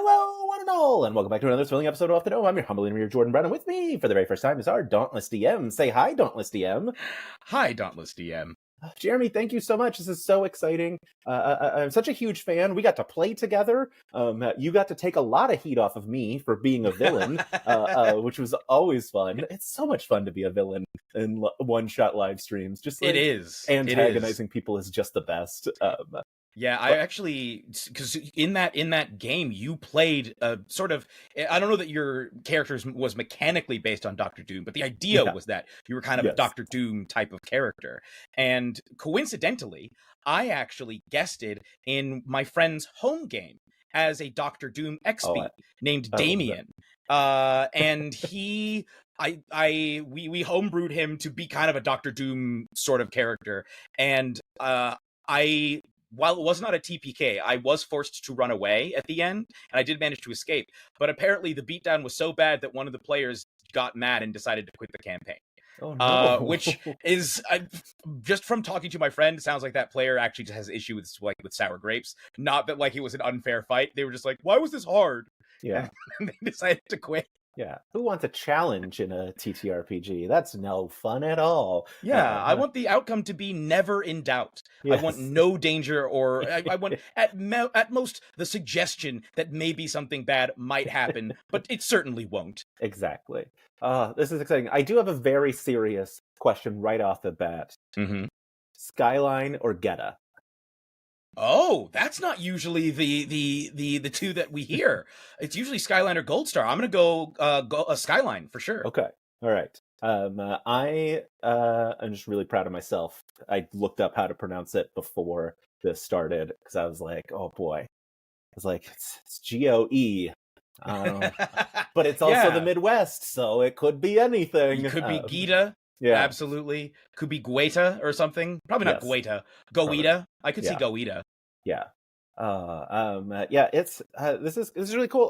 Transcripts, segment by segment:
Hello, one and all, and welcome back to another thrilling episode of Off the Dome. I'm your humble interviewer, Jordan Brennan. With me for the very first time is our Dauntless DM. Say hi, Dauntless DM. Hi, Dauntless DM. Jeremy, thank you so much. This is so exciting. I'm such a huge fan. We got to play together. You got to take a lot of heat off of me for being a villain, which was always fun. It's so much fun to be a villain in one-shot live streams. Just like, it is. Antagonizing people is just the best. Yeah, I actually, because in that game you played sort of, I don't know that your character was mechanically based on Doctor Doom, but the idea was that you were kind of a Doctor Doom type of character. And coincidentally, I actually guested in my friend's home game as a Doctor Doom XP named Damien. And we homebrewed him to be kind of a Doctor Doom sort of character. And while it was not a TPK, I was forced to run away at the end, and I did manage to escape. But apparently the beatdown was so bad that one of the players got mad and decided to quit the campaign. Oh, no. Which is, just from talking to my friend, sounds like that player actually just has issue with sour grapes. Not that like it was an unfair fight. They were just like, why was this hard? Yeah. And they decided to quit. Yeah, who wants a challenge in a TTRPG? That's no fun at all. Yeah, I want the outcome to be never in doubt. Yes. I want no danger, or I want at most the suggestion that maybe something bad might happen, but it certainly won't. Exactly. This is exciting. I do have a very serious question right off the bat. Mm-hmm. Skyline or Geta? Oh, that's not usually the two that we hear. It's usually Skyline or Gold Star. I'm gonna go Skyline for sure. Okay, all right. I'm just really proud of myself. I looked up how to pronounce it before this started because I was like, oh boy, I was like, it's GOE. But it's also the Midwest, so it could be anything. It could be Gita. Yeah, absolutely. Could be Gueta or something. Probably not Gueta. Goeta. I could see Goeta. Yeah. It's this is really cool.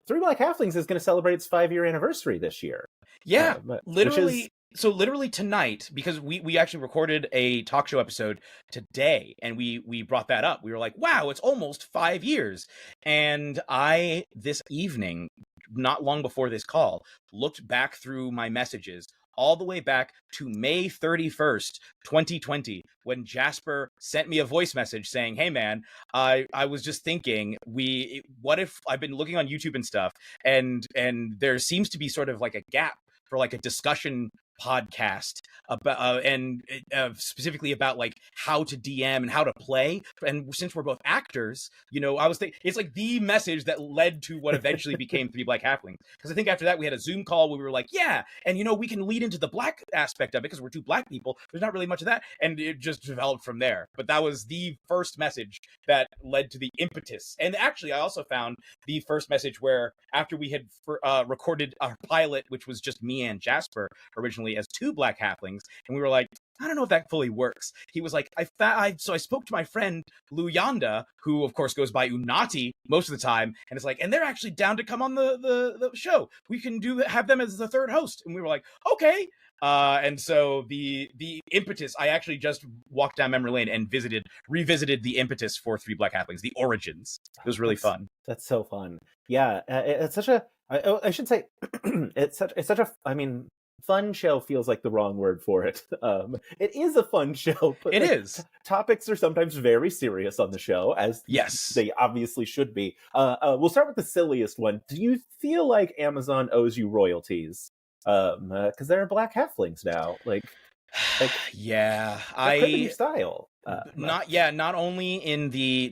Three Black Halflings is going to celebrate its 5-year anniversary this year. Yeah, literally. So literally tonight, because we actually recorded a talk show episode today, and we brought that up. We were like, wow, it's almost 5 years. And I, this evening, not long before this call, looked back through my messages all the way back to May 31st, 2020, when Jasper sent me a voice message saying, hey man, I was just thinking, what if I've been looking on YouTube and stuff, and there seems to be sort of like a gap for like a discussion podcast about specifically about like how to DM and how to play. And since we're both actors, I was thinking it's like the message that led to what eventually became Three Black Halflings. Because I think after that we had a Zoom call where we were like, and we can lead into the black aspect of it because we're two black people. There's not really much of that, and it just developed from there. But that was the first message that led to the impetus. And actually, I also found the first message where after we had recorded our pilot, which was just me and Jasper originally as two Black Halflings, and we were like, I don't know if that fully works. He was like, so I spoke to my friend Lou Yanda, who of course goes by Unati most of the time, and it's like, and they're actually down to come on the show. We can have them as the third host. And we were like, okay. And so the impetus, I actually just walked down memory lane and revisited the impetus for Three Black Halflings, the origins. It was really fun. That's so fun. Yeah, it's such a. I should say, it's such a. I mean, fun show feels like the wrong word for it. It is a fun show, but it is. Topics are sometimes very serious on the show, as they obviously should be. We'll start with the silliest one. Do you feel like Amazon owes you royalties? Because there are Black Halflings now. Like yeah, that could be your style. Not only in the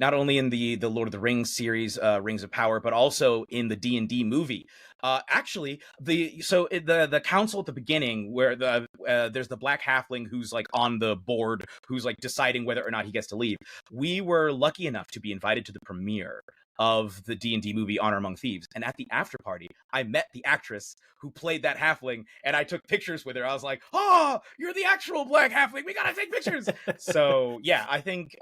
Lord of the Rings series, Rings of Power, but also in the D&D movie. Actually, the council at the beginning, where there's the Black Halfling who's like on the board, who's like deciding whether or not he gets to leave. We were lucky enough to be invited to the premiere of the D&D movie Honor Among Thieves, and at the after party I met the actress who played that halfling, and I took pictures with her. I was like, oh, you're the actual Black Halfling, we gotta take pictures. So yeah, I think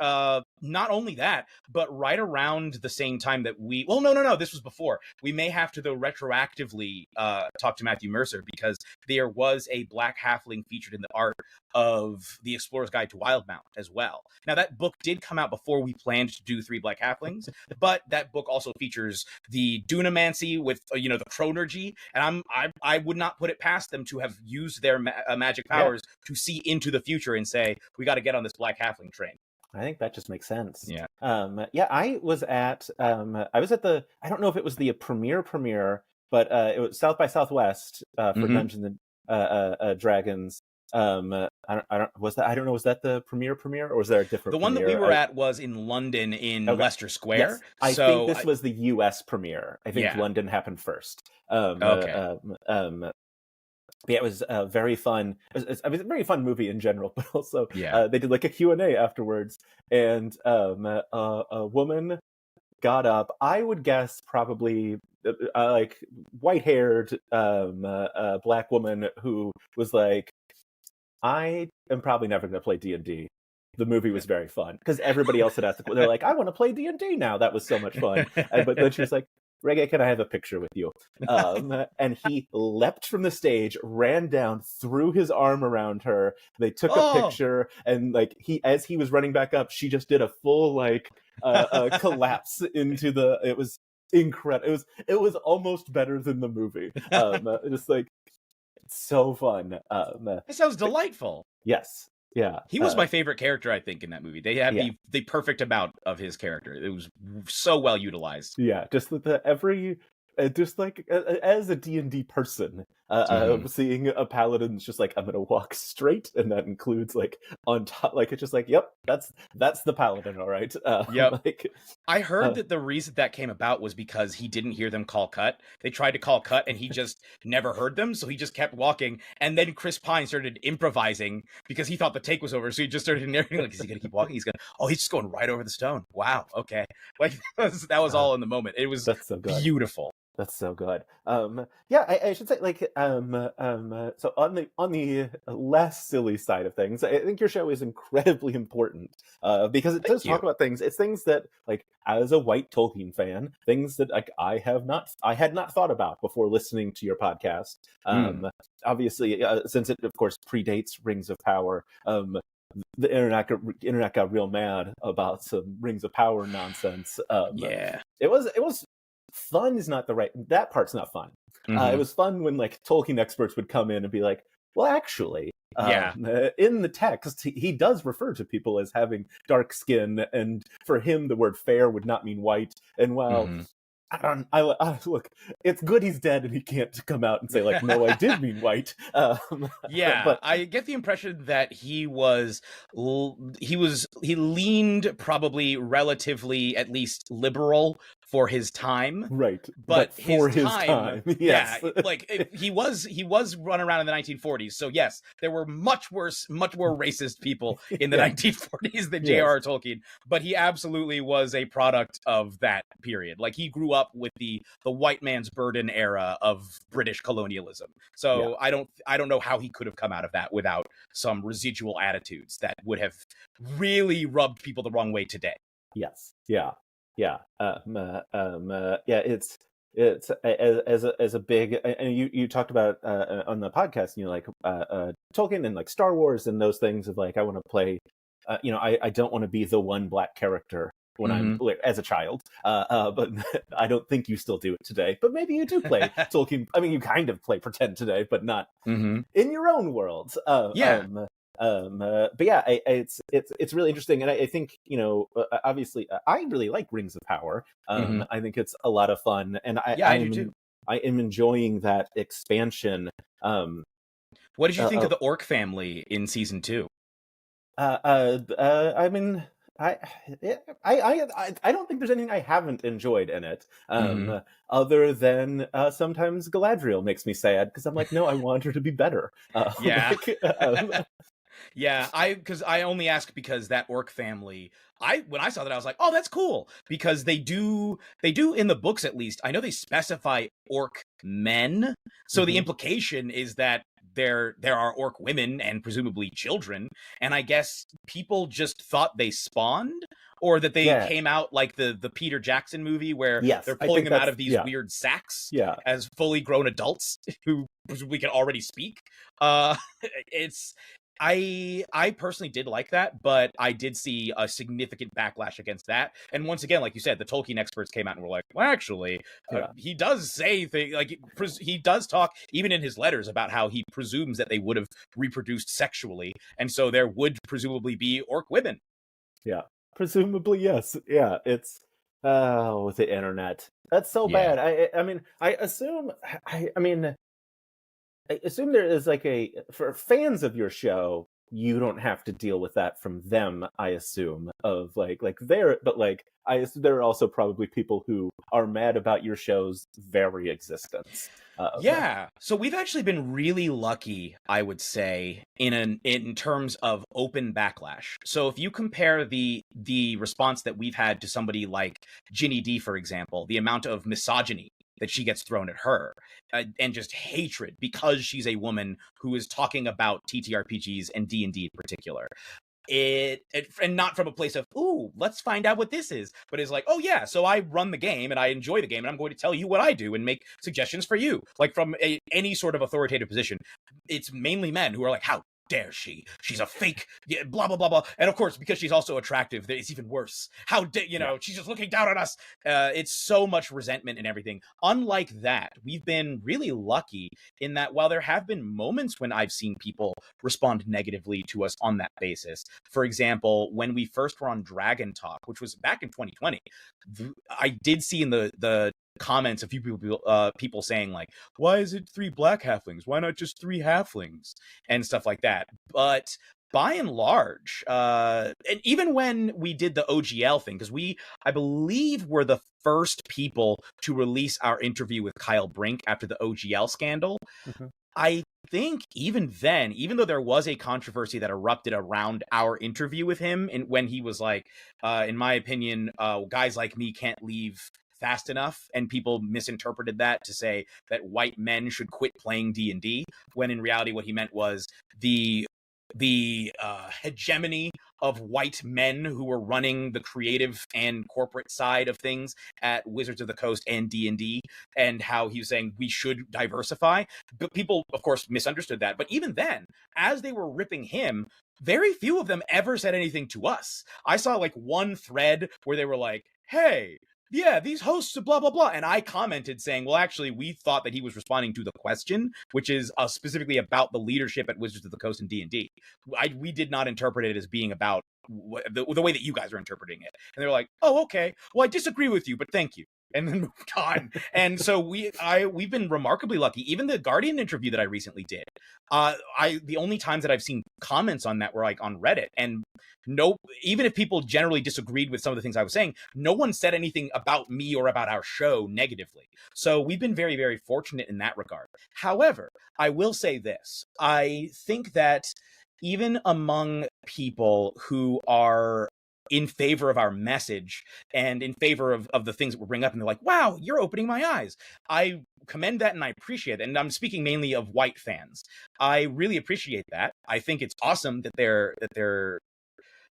not only that, but right around the same time that no, this was before. We may have to, though, retroactively talk to Matthew Mercer, because there was a Black Halfling featured in the art of The Explorer's Guide to Wildmount as well. Now, that book did come out before we planned to do Three Black Halflings, but that book also features the Dunamancy with, the Chronergy, and I would not put it past them to have used their magic powers to see into the future and say, we got to get on this Black Halfling train. I think that just makes sense. Yeah. I was at the, I don't know if it was the premiere, but it was South by Southwest for Dungeons and Dragons. Was that the premiere, or was there a different? The one that we were at was in London in Leicester Square. Yes. I think this was the U.S. premiere. I think London happened first. Yeah, it was very fun. It was a very fun movie in general, but also they did like a Q&A afterwards, and a woman got up, I would guess probably like white-haired black woman, who was like, I am probably never going to play D&D. The movie was very fun because everybody else had asked, they're like, I want to play D&D now. That was so much fun. But then she was like, Reggae, can I have a picture with you? And he leapt from the stage, ran down, threw his arm around her. They took a picture, and like as he was running back up, she just did a full collapse into the. It was incredible. It was almost better than the movie. Just like so fun. It sounds delightful. Yes. Yeah, he was my favorite character, I think, in that movie. They had the perfect amount of his character. It was so well utilized. Yeah, just just like as a D&D person, seeing a paladin's just like, I'm gonna walk straight, and that includes like on top, like it's just like, yep, that's the paladin, all right. Yep. I heard that the reason that came about was because he didn't hear them call cut. They tried to call cut, and he just never heard them, so he just kept walking. And then Chris Pine started improvising because he thought the take was over, so he just started narrating like, is he gonna keep walking? He's just going right over the stone. Wow, okay. Like that was all in the moment. It was so beautiful. That's so good. I should say, like, so on the less silly side of things, I think your show is incredibly important because it does talk about things. It's things that, like, as a white Tolkien fan, things that like I had not thought about before listening to your podcast. Obviously, since it of course predates Rings of Power, the internet got real mad about some Rings of Power nonsense. It was. Fun is not the right. That part's not fun. It was fun when like Tolkien experts would come in and be like, "Well, actually, in the text, he does refer to people as having dark skin, and for him, the word fair would not mean white." And I look, it's good he's dead and he can't come out and say like, no, I did mean white. But I get the impression that he leaned probably relatively at least liberal for his time, right? But for his time, yes. Like he was run around in the 1940s. So yes, there were much more racist people in the 1940s than J.R.R. Tolkien. But he absolutely was a product of that period. Like he grew up with the white man's burden era of British colonialism. So I don't know how he could have come out of that without some residual attitudes that would have really rubbed people the wrong way today. Yes. Yeah. It's as a big, and you talked about on the podcast, like Tolkien and like Star Wars and those things of like, I want to play, I don't want to be the one black character when I'm as a child, but I don't think you still do it today. But maybe you do play Tolkien. I mean, you kind of play pretend today, but not in your own world. But yeah, it's really interesting, and I think obviously I really like Rings of Power. I think it's a lot of fun, and I do too. I am enjoying that expansion. What did you think of the orc family in season 2? I mean, I don't think there's anything I haven't enjoyed in it, other than sometimes Galadriel makes me sad because I'm like, no, I want her to be better. Because I only ask because that orc family, when I saw that, I was like, oh, that's cool, because they do in the books, at least I know, they specify orc men, so the implication is that there are orc women and presumably children, and I guess people just thought they spawned or that they Yeah. came out like the Peter Jackson movie where Yes, they're I pulling think them out that's of these weird sacks yeah. as fully grown adults who presumably can already speak. Uh, it's I personally did like that, but I did see a significant backlash against that. And once again, like you said, the Tolkien experts came out and were like, well, actually, he does say things like he does talk even in his letters about how he presumes that they would have reproduced sexually, and so there would presumably be orc women. Yeah, presumably yes. Yeah, it's with the internet, that's so bad. I mean, I assume I assume there is like for fans of your show, you don't have to deal with that from them. I assume of like there, but like I assume there are also probably people who are mad about your show's very existence. Yeah. So we've actually been really lucky, I would say, in terms of open backlash. So if you compare the response that we've had to somebody like Ginny D, for example, the amount of misogyny that she gets thrown at her, and just hatred because she's a woman who is talking about TTRPGs and D&D in particular. And not from a place of, ooh, let's find out what this is, but it's like, oh yeah, so I run the game and I enjoy the game and I'm going to tell you what I do and make suggestions for you. Like from any sort of authoritative position, it's mainly men who are like, how dare she? She's a fake, blah blah blah blah. And of course, because she's also attractive, it's even worse. How dare she's just looking down on us. It's so much resentment and everything. Unlike that, we've been really lucky in that while there have been moments when I've seen people respond negatively to us on that basis. For example, when we first were on Dragon Talk, which was back in 2020, I did see in the comments a few people saying like, why is it 3 black halflings? Why not just 3 halflings? And stuff like that. But by and large, and even when we did the OGL thing, because I believe, were the first people to release our interview with Kyle Brink after the OGL scandal. Mm-hmm. I think even then, even though there was a controversy that erupted around our interview with him, and when he was like, in my opinion, guys like me can't leave fast enough, and people misinterpreted that to say that white men should quit playing D&D, when in reality what he meant was the hegemony of white men who were running the creative and corporate side of things at Wizards of the Coast and D&D, and how he was saying we should diversify. But people, of course, misunderstood that. But even then, as they were ripping him, very few of them ever said anything to us. I saw like one thread where they were like, hey, yeah, these hosts are blah, blah, blah. And I commented saying, well, actually, we thought that he was responding to the question, which is specifically about the leadership at Wizards of the Coast and D&D. We did not interpret it as being about the way that you guys are interpreting it. And they're like, oh, okay. Well, I disagree with you, but thank you. And then moved on. And so we've been remarkably lucky. Even the Guardian interview that I recently did, the only times that I've seen comments on that were like on Reddit, and even if people generally disagreed with some of the things I was saying, no one said anything about me or about our show negatively. So we've been very, very fortunate in that regard. However, I will say this. I think that even among people who are in favor of our message and in favor of the things that we bring up, and they're like, wow, you're opening my eyes, I commend that and I appreciate it. And I'm speaking mainly of white fans. I really appreciate that. I think it's awesome that they're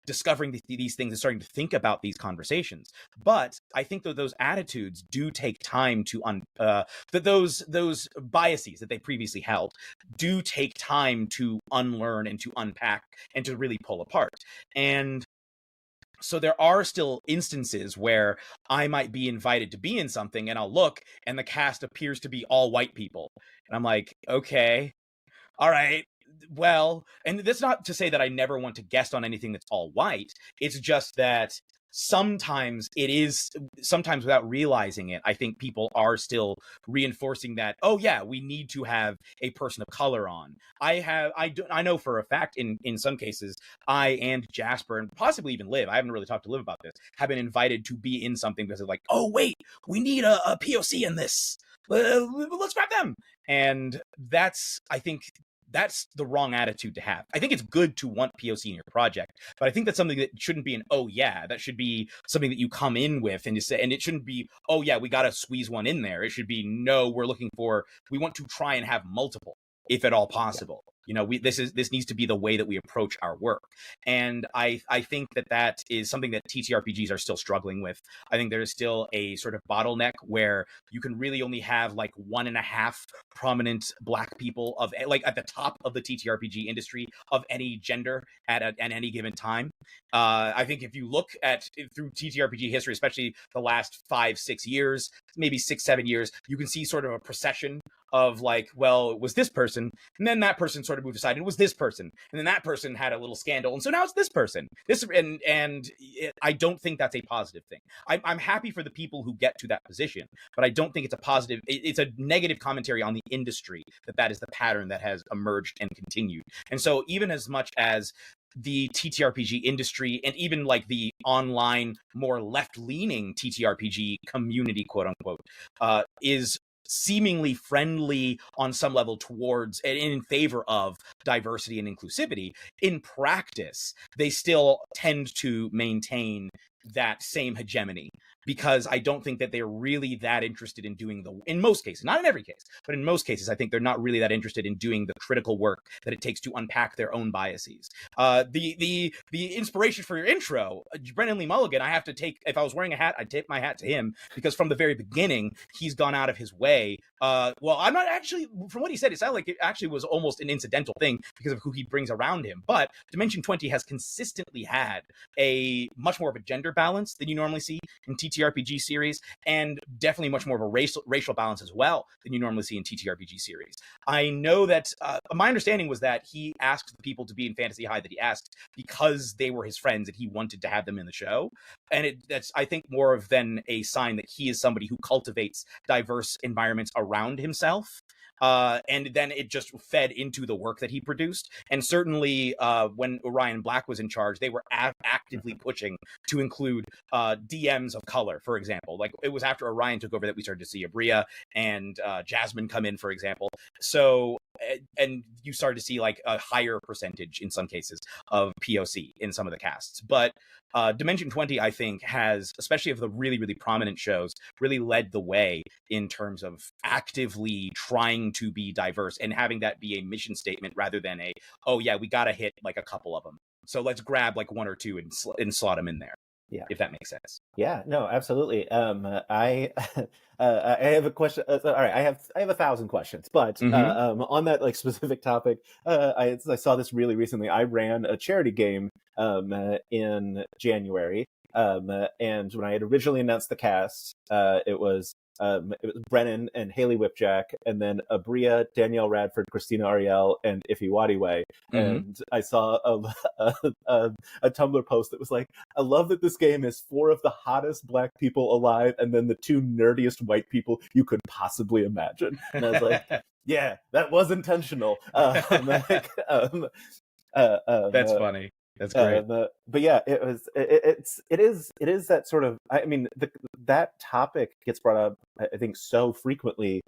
discovering these things and starting to think about these conversations. But I think that those attitudes do take time to that those biases that they previously held do take time to unlearn and to unpack and to really pull apart. And so there are still instances where I might be invited to be in something and I'll look and the cast appears to be all white people. And I'm like, okay, all right, well, and that's not to say that I never want to guest on anything that's all white. It's just that sometimes without realizing it, I think people are still reinforcing that, oh yeah, we need to have a person of color on. I know for a fact in some cases, I and Jasper and possibly even Liv, I haven't really talked to Liv about this, have been invited to be in something because it's like, oh wait, we need a POC in this. Let's grab them. And I think that's the wrong attitude to have. I think it's good to want POC in your project, but I think that's something that shouldn't be an, oh yeah, that should be something that you come in with and you say, and it shouldn't be, oh yeah, we got to squeeze one in there. It should be, no, we want to try and have multiple, if at all possible. this needs to be the way that we approach our work. And I think that is something that TTRPGs are still struggling with. I think there is still a sort of bottleneck where you can really only have like 1.5 prominent Black people of like at the top of the TTRPG industry of any gender at any given time. I think if you look through TTRPG history, especially the last 5-6 years, maybe 6-7 years, you can see sort of a procession of like, well, it was this person, and then that person sort of moved aside, and it was this person, and then that person had a little scandal, and so now it's this person. I don't think that's a positive thing. I'm happy for the people who get to that position, but I don't think it's a positive. It's a negative commentary on the industry that is the pattern that has emerged and continued. And so even as much as the TTRPG industry and even like the online, more left-leaning TTRPG community, quote unquote, is seemingly friendly on some level towards and in favor of diversity and inclusivity, in practice, they still tend to maintain that same hegemony, because I don't think that they're really that interested in doing in most cases, not in every case, but in most cases, I think they're not really that interested in doing the critical work that it takes to unpack their own biases. The inspiration for your intro, Brennan Lee Mulligan, I have to take, if I was wearing a hat, I'd tip my hat to him, because from the very beginning, he's gone out of his way. Well, I'm not actually, from what he said, it sounded like it actually was almost an incidental thing because of who he brings around him. But Dimension 20 has consistently had a much more of a gender balance than you normally see in TTRPG series, and definitely much more of a racial balance as well than you normally see in TTRPG series. I know that my understanding was that he asked the people to be in Fantasy High that he asked because they were his friends and he wanted to have them in the show. And that's, I think, more of than a sign that he is somebody who cultivates diverse environments around himself. And then it just fed into the work that he produced. And certainly when Orion Black was in charge, they were actively pushing to include DMs of color, for example. Like, it was after Orion took over that we started to see Abria and Jasmine come in, for example. So, and you started to see like a higher percentage in some cases of POC in some of the casts. But Dimension 20, I think, has, especially of the really, really prominent shows, really led the way in terms of actively trying to be diverse and having that be a mission statement rather than oh yeah, we got to hit like a couple of them. So let's grab like one or two and slot them in there. Yeah, if that makes sense. Yeah, no, absolutely. I have a question. All right, I have 1,000 questions, but on that like specific topic, I saw this really recently. I ran a charity game in January, and when I had originally announced the cast, it was Brennan and Haley Whipjack, and then Abria, Danielle Radford, Christina Ariel, and Ife Wadiwe. And I saw a Tumblr post that was like, I love that this game is 4 of the hottest Black people alive, and then the 2 nerdiest white people you could possibly imagine. And I was like, yeah, that was intentional. That's funny. That's great. But yeah, it is that sort of, I mean, that topic gets brought up, I think, so frequently,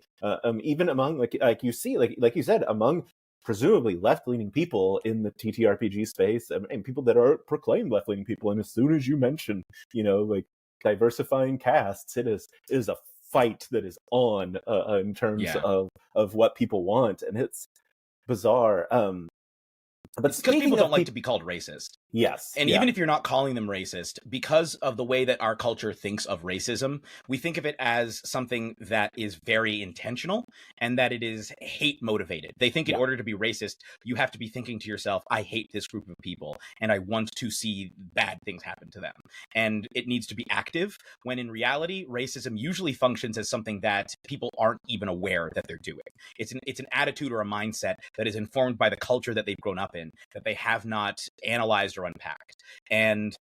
even among like you see, like you said, among presumably left-leaning people in the TTRPG space, and people that are proclaimed left-leaning people. And as soon as you mention, like diversifying casts, it is a fight that is on in terms of what people want, and it's bizarre. But because people don't like to be called racist. Yes. And even if you're not calling them racist, because of the way that our culture thinks of racism, we think of it as something that is very intentional and that it is hate motivated. They think in order to be racist, you have to be thinking to yourself, I hate this group of people and I want to see bad things happen to them. And it needs to be active, when in reality, racism usually functions as something that people aren't even aware that they're doing. It's an attitude or a mindset that is informed by the culture that they've grown up in, that they have not analyzed or unpacked. And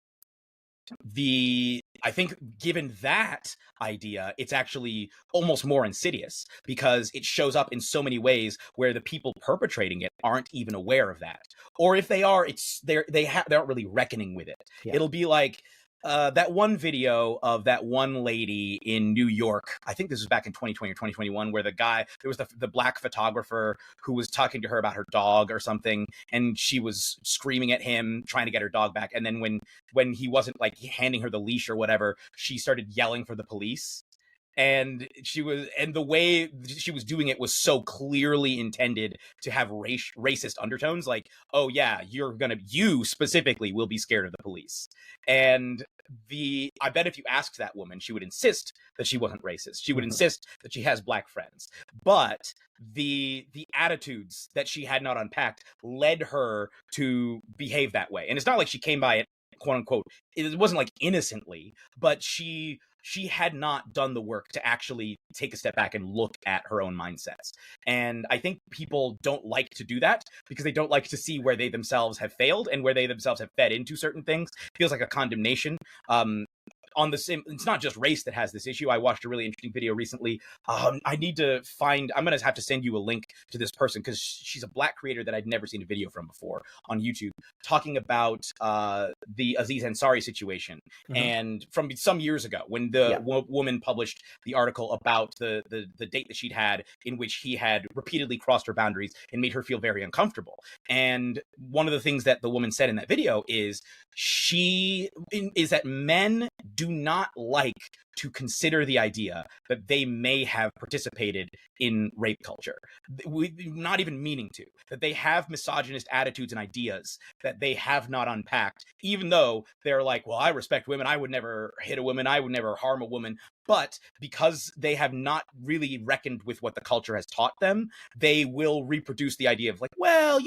I think given that idea, it's actually almost more insidious, because it shows up in so many ways where the people perpetrating it aren't even aware of that. Or if they are, they aren't really reckoning with it. Yeah. It'll be like that one video of that one lady in New York, I think this was back in 2020 or 2021, where there was the Black photographer who was talking to her about her dog or something, and she was screaming at him, trying to get her dog back. And then when he wasn't like handing her the leash or whatever, she started yelling for the police. And the way she was doing it was so clearly intended to have racist undertones, like, oh yeah, you specifically will be scared of the police. And I bet if you asked that woman, she would insist that she wasn't racist. She would insist that she has black friends. But the attitudes that she had not unpacked led her to behave that way. And it's not like she came by it, quote unquote, it wasn't like innocently, but she had not done the work to actually take a step back and look at her own mindsets. And I think people don't like to do that because they don't like to see where they themselves have failed and where they themselves have fed into certain things. It feels like a condemnation. On the same, it's not just race that has this issue. I watched a really interesting video recently. I'm going to have to send you a link to this person because she's a black creator that I'd never seen a video from before on YouTube, talking about the Aziz Ansari situation. And from some years ago when the woman published the article about the date that she'd had in which he had repeatedly crossed her boundaries and made her feel very uncomfortable. And one of the things that the woman said in that video is that men do not like to consider the idea that they may have participated in rape culture, not even meaning to, that they have misogynist attitudes and ideas that they have not unpacked, even though they're like, well, I respect women, I would never hit a woman, I would never harm a woman. But because they have not really reckoned with what the culture has taught them, they will reproduce the idea of like, well,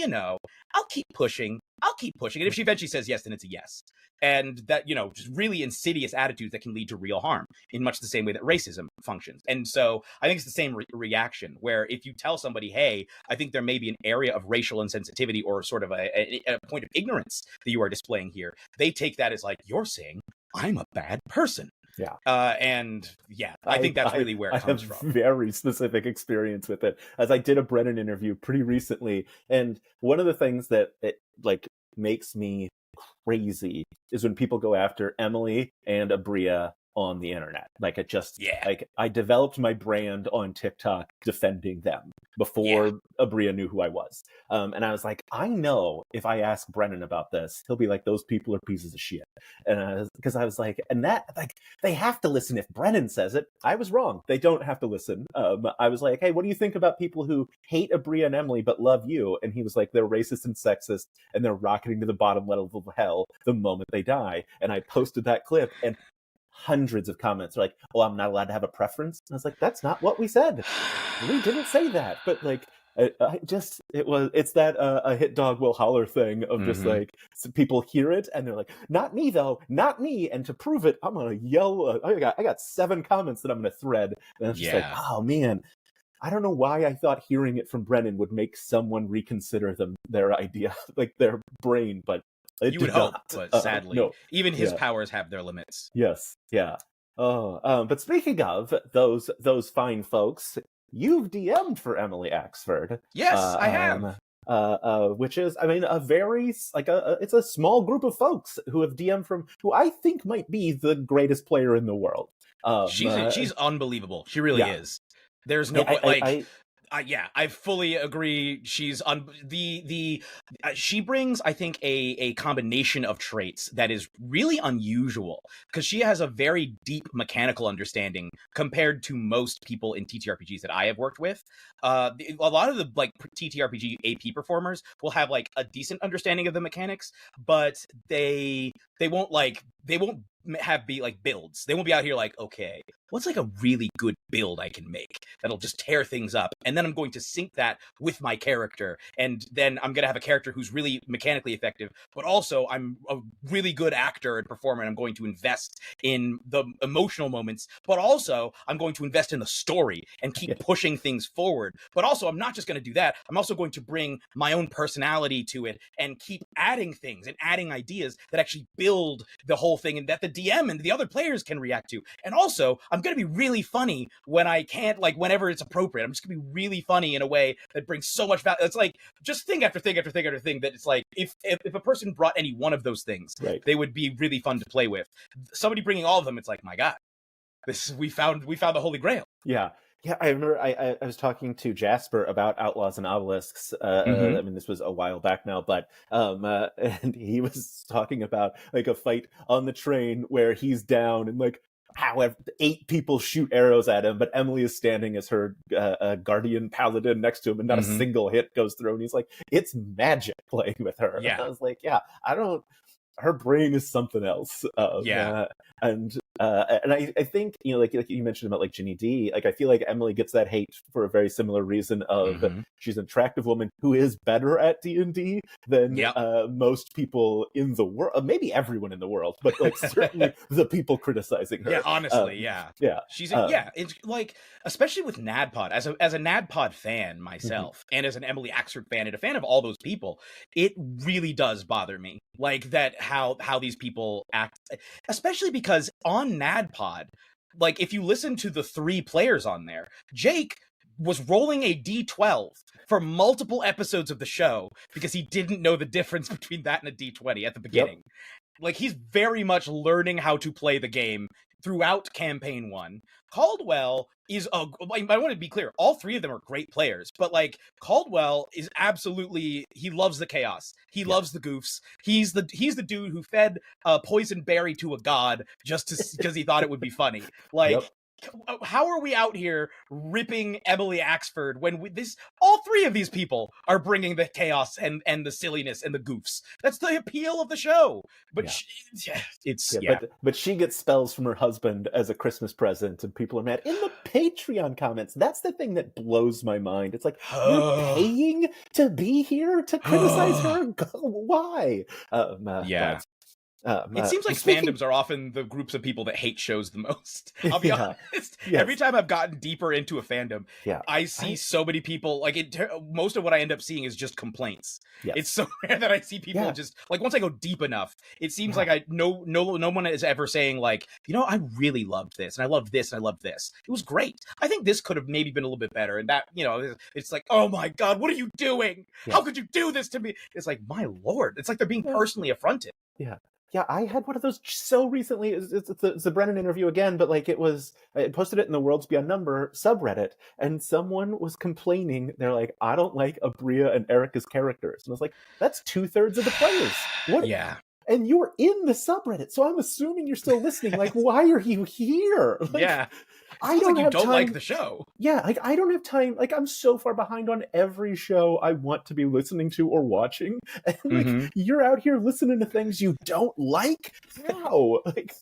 I'll keep pushing. And if she eventually says yes, then it's a yes. And that, just really insidious attitudes that can lead to real harm in much the same way that racism functions. And so I think it's the same reaction where if you tell somebody, hey, I think there may be an area of racial insensitivity or sort of a point of ignorance that you are displaying here, they take that as like, you're saying I'm a bad person. Yeah. I think that's really where it comes from. I have very specific experience with it, as I did a Brennan interview pretty recently. And one of the things that it makes me crazy is when people go after Emily and Abria on the internet. I developed my brand on TikTok defending them before Abria knew who I was. And I was like, I know if I ask Brennan about this, he'll be like, those people are pieces of shit. And because I was like, and that, like, they have to listen if Brennan says it. I was wrong. They don't have to listen. I was like, hey, what do you think about people who hate Abria and Emily but love you? And he was like, they're racist and sexist and they're rocketing to the bottom level of hell the moment they die. And I posted that clip and hundreds of comments are like, oh, I'm not allowed to have a preference. And I was like, that's not what we said. We didn't say that. But like, it's that a hit dog will holler thing of just like, so people hear it and they're like, not me though, not me. And to prove it, I'm gonna yell. I got 7 comments that I'm gonna thread. And it's just like, oh man, I don't know why I thought hearing it from Brennan would make someone reconsider their idea, like their brain, but you would hope, but sadly, no. Even his powers have their limits. Yes, yeah. But speaking of those fine folks, you've DM'd for Emily Axford. Yes, I have. Which is, I mean, a very it's a small group of folks who have DM'd from who I think might be the greatest player in the world. She's unbelievable. She really is. There's no I fully agree. She's on she brings, I think, a combination of traits that is really unusual because she has a very deep mechanical understanding compared to most people in TTRPGs that I have worked with. A lot of the TTRPG AP performers will have like a decent understanding of the mechanics, but they won't be like builds. They won't be out here like, okay, what's like a really good build I can make that'll just tear things up, and then I'm going to sync that with my character, and then I'm gonna have a character who's really mechanically effective, but also I'm a really good actor and performer, and I'm going to invest in the emotional moments, but also I'm going to invest in the story and keep pushing things forward. But also I'm not just going to do that, I'm also going to bring my own personality to it and keep adding things and adding ideas that actually build the whole thing and that the DM and the other players can react to. And also I'm going to be really funny when I can't, like whenever it's appropriate. I'm just going to be really funny in a way that brings so much value. It's like just thing after thing after thing after thing that it's like if a person brought any one of those things, they would be really fun to play with. Somebody bringing all of them, it's like, my God, we found the Holy Grail. Yeah, I remember I was talking to Jasper about Outlaws and Obelisks. I mean, this was a while back now, but and he was talking about like a fight on the train where he's down and like, however 8 people shoot arrows at him, but Emily is standing as her guardian paladin next to him, and not a single hit goes through. And he's like, it's magic playing with her. Yeah. And I was like, yeah, I don't. Her brain is something else. And I think, you know, like you mentioned about like Ginny D, like I feel like Emily gets that hate for a very similar reason of she's an attractive woman who is better at D&D than most people in the world, maybe everyone in the world, but like certainly the people criticizing her. Yeah, honestly, she's it's like, especially with NADPOD, as a NADPOD fan myself, and as an Emily Axford fan and a fan of all those people, it really does bother me, like that how these people act, especially because on NADPOD, like if you listen to the 3 players on there, Jake was rolling a D12 for multiple episodes of the show because he didn't know the difference between that and a D20 at the beginning. Like, he's very much learning how to play the game throughout campaign 1. Caldwell is I want to be clear, all 3 of them are great players, but like Caldwell is absolutely, he loves the chaos. He loves the goofs. He's the dude who fed a poison berry to a god just because he thought it would be funny. Like, how are we out here ripping Emily Axford when all 3 of these people are bringing the chaos and the silliness and the goofs? That's the appeal of the show. But but she gets spells from her husband as a Christmas present, and people are mad. In the Patreon comments, that's the thing that blows my mind. It's like, you're paying to be here to criticize her? Why? It seems like fandoms are often the groups of people that hate shows the most. I'll be honest. Every time I've gotten deeper into a fandom, I see so many people, like most of what I end up seeing is just complaints. It's so rare that I see people just like, once I go deep enough, it seems like no one is ever saying like, you know, I really loved this and I loved this and I loved this. It was great. I think this could have maybe been a little bit better. And that, you know, it's like, oh my God, what are you doing? How could you do this to me? It's like, my Lord, it's like they're being personally affronted. Yeah, I had one of those so recently. It's the Brennan interview again, but like I posted it in the Worlds Beyond Number subreddit, and someone was complaining. They're like, I don't like Abria and Erica's characters. And I was like, that's 2/3 of the players. What? Yeah. And you were in the subreddit, so I'm assuming you're still listening. Like, why are you here? Like, I don't have time. Like the show. Yeah, like I don't have time. Like, I'm so far behind on every show I want to be listening to or watching, and like you're out here listening to things you don't like. How? Like,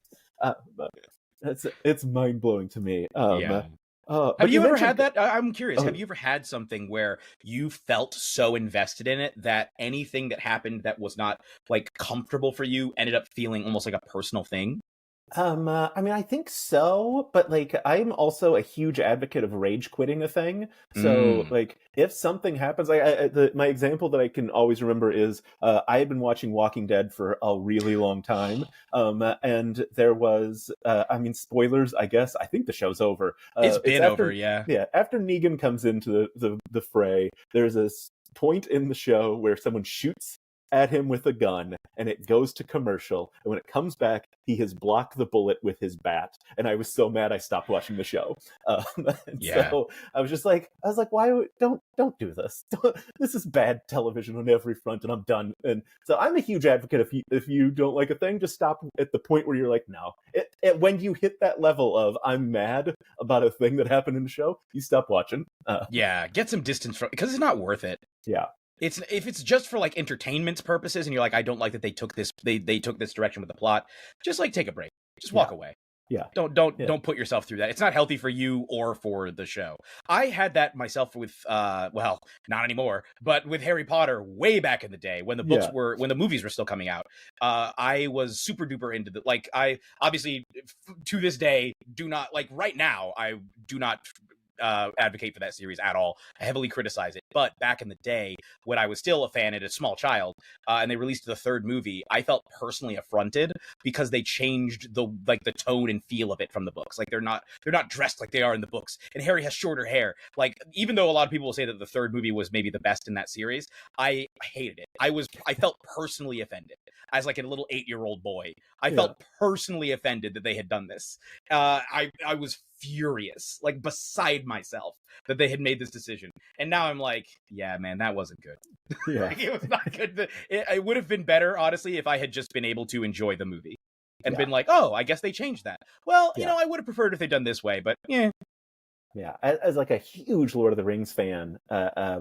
it's mind blowing to me. Have you ever had that? I'm curious. Have you ever had something where you felt so invested in it that anything that happened that was not like comfortable for you ended up feeling almost like a personal thing? I mean, I think so, but like, I'm also a huge advocate of rage quitting a thing. So like, if something happens, like my example that I can always remember is, I had been watching Walking Dead for a really long time. And there was, I mean, spoilers, I guess. I think the show's over. It's been over. Yeah. After Negan comes into the fray, there's this point in the show where someone shoots at him with a gun, and it goes to commercial, and when it comes back, he has blocked the bullet with his bat, and I was so mad I stopped watching the show. So I was like, why don't do this? This is bad television on every front, and I'm done. And so I'm a huge advocate. If you don't like a thing, just stop at the point where you're like, no. When you hit that level of I'm mad about a thing that happened in the show, you stop watching. Get some distance from, because it's not worth it. If it's just for like entertainment purposes, and you're like, I don't like that they took this direction with the plot, just like take a break, just walk away. Don't put yourself through that. It's not healthy for you or for the show. I had that myself with well, not anymore, but with Harry Potter way back in the day when the books when the movies were still coming out. I was super duper into I obviously to this day do not, like, right now I do not advocate for that series at all. I heavily criticize it. But back in the day, when I was still a fan and a small child, and they released the 3rd movie, I felt personally affronted because they changed the tone and feel of it from the books. Like, they're not dressed like they are in the books, and Harry has shorter hair. Like, even though a lot of people will say that the 3rd movie was maybe the best in that series, I hated it. I felt personally offended as like a little 8-year-old boy. I felt personally offended that they had done this. I was furious, like beside myself that they had made this decision. And now I'm like, yeah, man, that wasn't good. Like, it was not good. It would have been better, honestly, if I had just been able to enjoy the movie. and been like, oh, I guess they changed that. Well, I would have preferred if they'd done this way, but yeah. Yeah, as like a huge Lord of the Rings fan,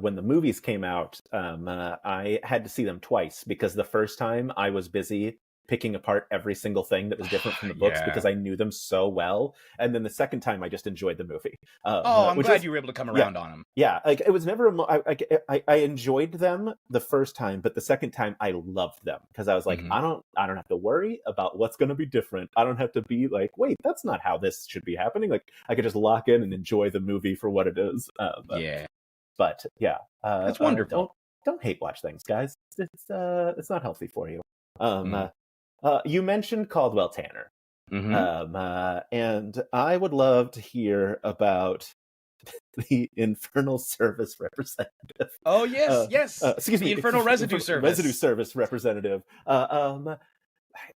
when the movies came out, I had to see them twice because the first time I was busy picking apart every single thing that was different from the books because I knew them so well, and then the second time I just enjoyed the movie. I'm glad you were able to come around on them. Yeah, like it was never. I enjoyed them the first time, but the second time I loved them because I was like, I don't have to worry about what's going to be different. I don't have to be like, wait, that's not how this should be happening. Like I could just lock in and enjoy the movie for what it is. But that's wonderful. Don't hate watch things, guys. It's not healthy for you. You mentioned Caldwell Tanner, and I would love to hear about the Infernal Service representative. Oh yes. Excuse me, the Infernal Residue Service. Residue Service representative.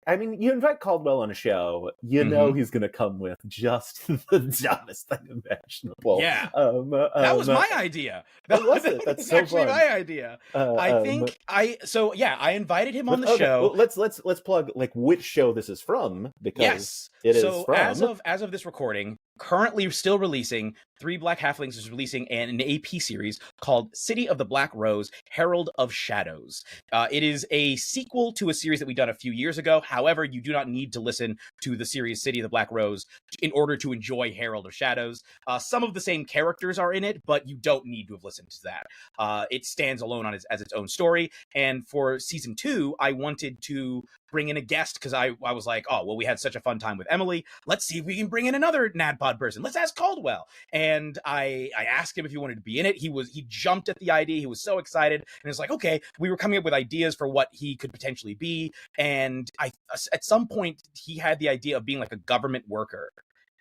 I mean, you invite Caldwell on a show, you know he's going to come with just the dumbest thing imaginable. Yeah, that was my idea. That was it. That's so actually fun. my idea. I invited him on the show. Well, let's plug like which show this is from because it is from. as of this recording, currently still releasing, Three Black Halflings is releasing an AP series called City of the Black Rose, Herald of Shadows. It is a sequel to a series that we've done a few years ago. However, you do not need to listen to the series City of the Black Rose in order to enjoy Herald of Shadows. Some of the same characters are in it, but you don't need to have listened to that. It stands alone as its own story. And for season 2, I wanted to bring in a guest because I was like, oh, well, we had such a fun time with Emily. Let's see if we can bring in another NADPOD person. Let's ask Caldwell. And I asked him if he wanted to be in it. He jumped at the idea. He was so excited. And it's like, okay, we were coming up with ideas for what he could potentially be. And at some point, he had the idea of being like a government worker.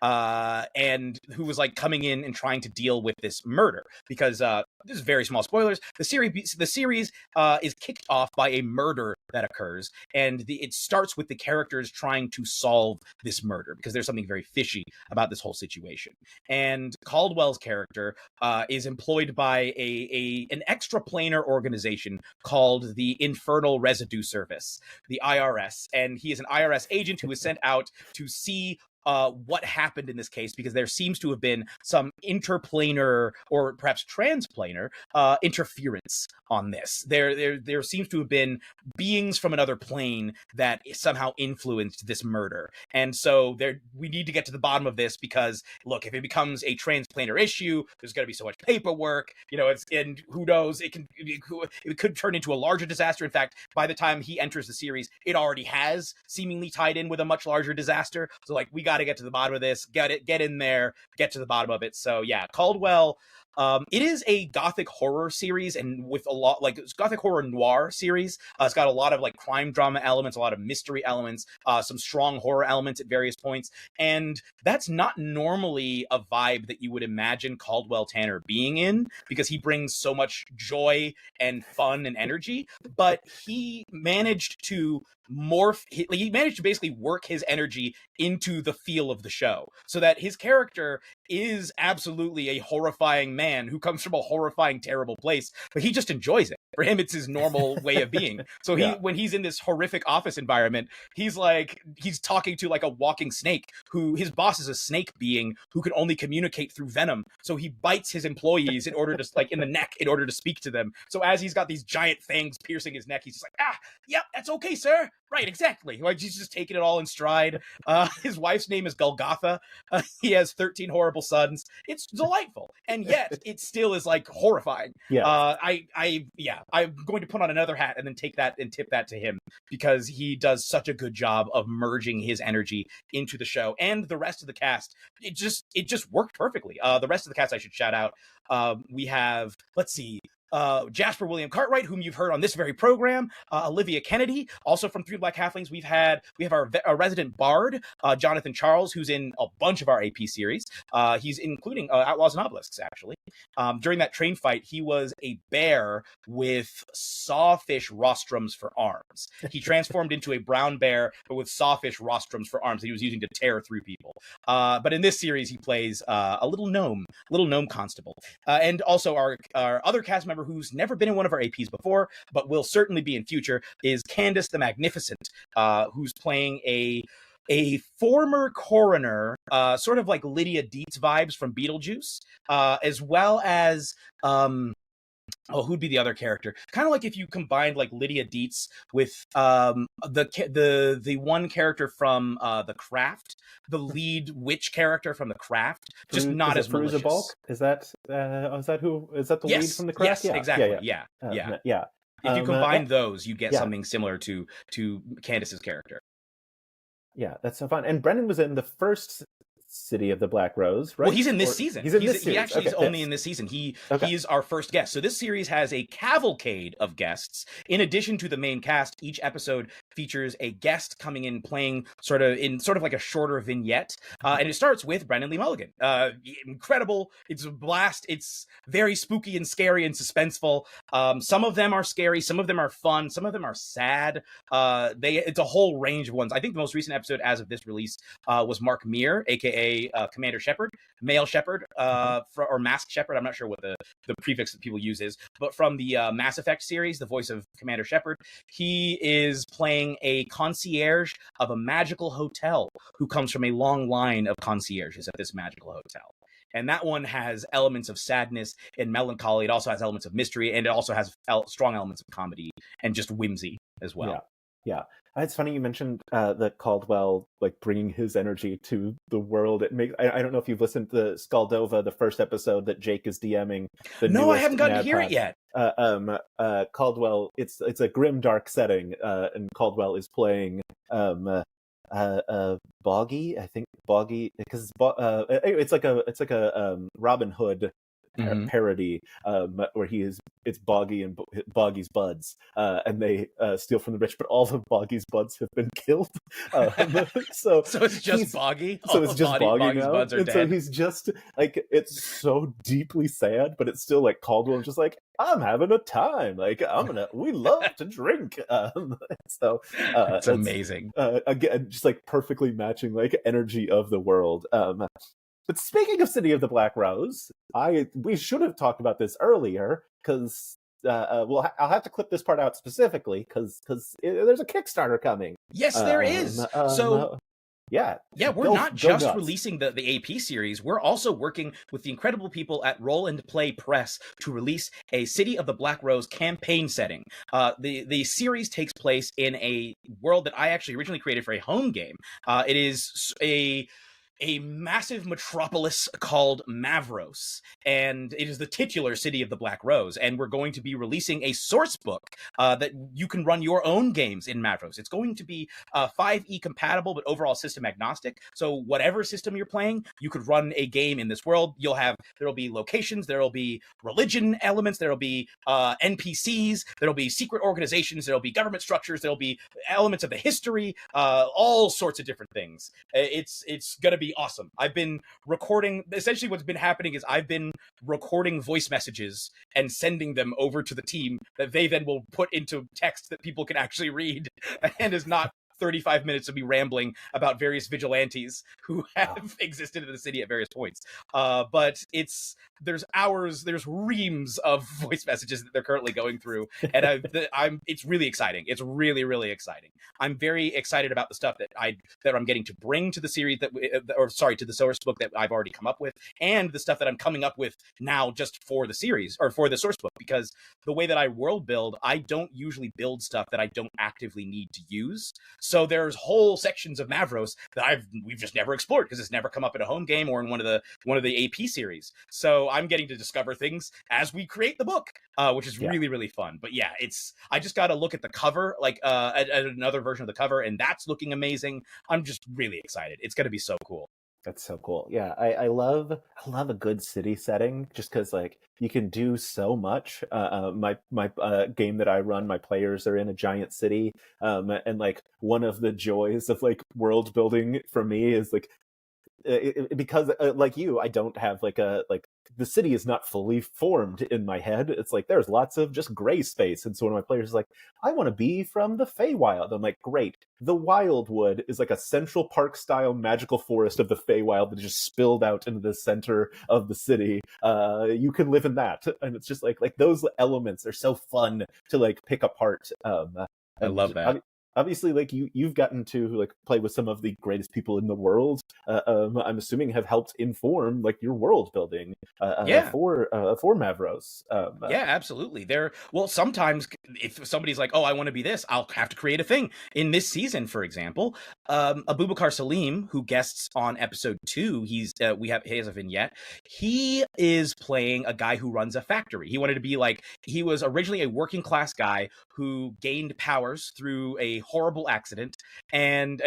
And who was like coming in and trying to deal with this murder because this is very small spoilers. The series is kicked off by a murder that occurs, and it starts with the characters trying to solve this murder because there's something very fishy about this whole situation. And Caldwell's character is employed by an extraplanar organization called the Infernal Residue Service, the IRS, and he is an IRS agent who is sent out to see what happened in this case, because there seems to have been some interplanar or perhaps transplanar interference on this. There seems to have been beings from another plane that somehow influenced this murder. And so we need to get to the bottom of this because, look, if it becomes a transplanar issue, there's going to be so much paperwork, and who knows, it could turn into a larger disaster. In fact, by the time he enters the series, it already has seemingly tied in with a much larger disaster. So like, we got to get to the bottom of this, get in there, get to the bottom of it. So yeah, Caldwell, it is a gothic horror series, and with a lot, like, it's gothic horror noir series. It's got a lot of like crime drama elements, a lot of mystery elements, some strong horror elements at various points. And that's not normally a vibe that you would imagine Caldwell Tanner being in, because he brings so much joy and fun and energy, but he managed to basically work his energy into the feel of the show, so that his character is absolutely a horrifying man who comes from a horrifying, terrible place, but he just enjoys it. For him, it's his normal way of being. So when he's in this horrific office environment, he's talking to like a walking snake, who his boss is a snake being who can only communicate through venom. So he bites his employees in order to, like, in the neck, in order to speak to them. So as he's got these giant fangs piercing his neck, he's just like, yep, that's okay, sir. Right, exactly. Like, he's just taking it all in stride. His wife's name is Golgotha. He has 13 horrible sons. It's delightful, and yet it still is like horrifying. I'm going to put on another hat and then take that and tip that to him, because he does such a good job of merging his energy into the show, and the rest of the cast. It just worked perfectly. The rest of the cast I should shout out. We have, let's see, Jasper William Cartwright, whom you've heard on this very program, Olivia Kennedy, also from Three Black Halflings. We have our resident bard, Jonathan Charles, who's in a bunch of our AP series. He's including Outlaws and Obelisks, actually. During that train fight, he was a bear with sawfish rostrums for arms. He transformed into a brown bear, but with sawfish rostrums for arms that he was using to tear through people. But in this series, he plays a little gnome constable. And also our other cast member, who's never been in one of our APs before, but will certainly be in future, is Candace the Magnificent, who's playing a former coroner, sort of like Lydia Dietz vibes from Beetlejuice, as well as who'd be the other character? Kind of like if you combined like Lydia Dietz with the one character from The Craft, the lead witch character from The Craft, just not as malicious. Bulk? Is that who? Is that the lead from The Craft? Yes, exactly. Yeah. If you combine those, you get something similar to Candace's character. Yeah, that's so fun. And Brendan was in the first City of the Black Rose, right? Well, he's in this season. He's in this series. He actually is only in this season. He is our first guest. So this series has a cavalcade of guests. In addition to the main cast, each episode features a guest coming in playing sort of like a shorter vignette. And it starts with Brendan Lee Mulligan. Incredible. It's a blast. It's very spooky and scary and suspenseful. Some of them are scary. Some of them are fun. Some of them are sad. It's a whole range of ones. I think the most recent episode as of this release was Mark Meir, aka Commander Shepard, male Shepard, or Mask Shepard. I'm not sure what the prefix that people use is, but from the Mass Effect series, the voice of Commander Shepard, he is playing a concierge of a magical hotel who comes from a long line of concierges at this magical hotel. And that one has elements of sadness and melancholy. It also has elements of mystery, and it also has strong elements of comedy and just whimsy as well. Yeah. It's funny you mentioned that Caldwell, like, bringing his energy to the world. It makes I don't know if you've listened to Skaldova, the first episode that Jake is DMing. No, I haven't gotten to hear it yet. Caldwell, it's a grim, dark setting, and Caldwell is playing Boggy. I think Boggy, because it's like a Robin Hood parody, where it's Boggy and Boggy's buds, and they steal from the rich, but all of Boggy's buds have been killed. So it's just Boggy. So it's just Boggy now. Buds are and dead. So he's just like, it's so deeply sad, but it's still like Caldwell just like, I'm having a time. Like, we love to drink. So it's amazing. Again, just like perfectly matching like energy of the world. But speaking of City of the Black Rose, we should have talked about this earlier, because I'll have to clip this part out specifically because there's a Kickstarter coming. Yes, there is. We're not just releasing the AP series. We're also working with the incredible people at Roll and Play Press to release a City of the Black Rose campaign setting. The series takes place in a world that I actually originally created for a home game. It is a massive metropolis called Mavros, and it is the titular City of the Black Rose, and we're going to be releasing a source book that you can run your own games in Mavros. It's going to be 5e compatible, but overall system agnostic, so whatever system you're playing, you could run a game in this world. There'll be locations, there'll be religion elements, there'll be NPCs, there'll be secret organizations, there'll be government structures, there'll be elements of the history, all sorts of different things. It's gonna be awesome. I've been recording, essentially what's been happening is I've been recording voice messages and sending them over to the team that they then will put into text that people can actually read, and is not 35 minutes of me rambling about various vigilantes who have existed in the city at various points. But there's reams of voice messages that they're currently going through, and it's really exciting. It's really, really exciting. I'm very excited about the stuff that I'm getting to bring to the series to the source book that I've already come up with, and the stuff that I'm coming up with now just for the series or for the source book, because the way that I world build, I don't usually build stuff that I don't actively need to use. So there's whole sections of Mavros that we've just never explored because it's never come up in a home game or in one of the AP series. So I'm getting to discover things as we create the book, which is really, really fun. But yeah, I just got to look at the cover, like at another version of the cover, and that's looking amazing. I'm just really excited. It's going to be so cool. That's so cool. Yeah, I love a good city setting, just because like you can do so much. My game that I run, my players are in a giant city, and like one of the joys of like world building for me is like because like you, I don't have like the city is not fully formed in my head. It's like there's lots of just gray space, and so one of my players is like, I want to be from the Feywild. I'm like, great. The Wildwood is like a Central Park style magical forest of the Feywild that just spilled out into the center of the city. You can live in that, and it's just like those elements are so fun to like pick apart. I love that. obviously, like you've gotten to like play with some of the greatest people in the world. I'm assuming have helped inform like your world building Yeah. for Mavros. Yeah, absolutely. Well, sometimes if somebody's like, "Oh, I want to be this," I'll have to create a thing. In this season, for example, Abubakar Salim, who guests on episode 2, he has a vignette. He is playing a guy who runs a factory. He wanted to be like, he was originally a working class guy who gained powers through a horrible accident and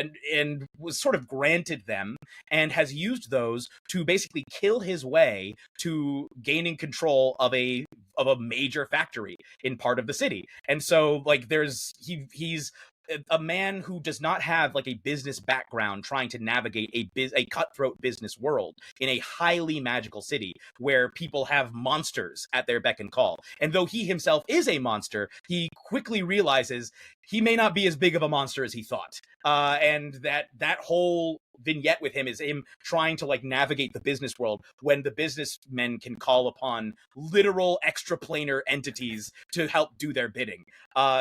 was sort of granted them and has used those to basically kill his way to gaining control of a major factory in part of the city. And so like he's a man who does not have like a business background trying to navigate a cutthroat business world in a highly magical city where people have monsters at their beck and call. And though he himself is a monster, he quickly realizes he may not be as big of a monster as he thought. And that whole vignette with him is him trying to like navigate the business world when the businessmen can call upon literal extraplanar entities to help do their bidding,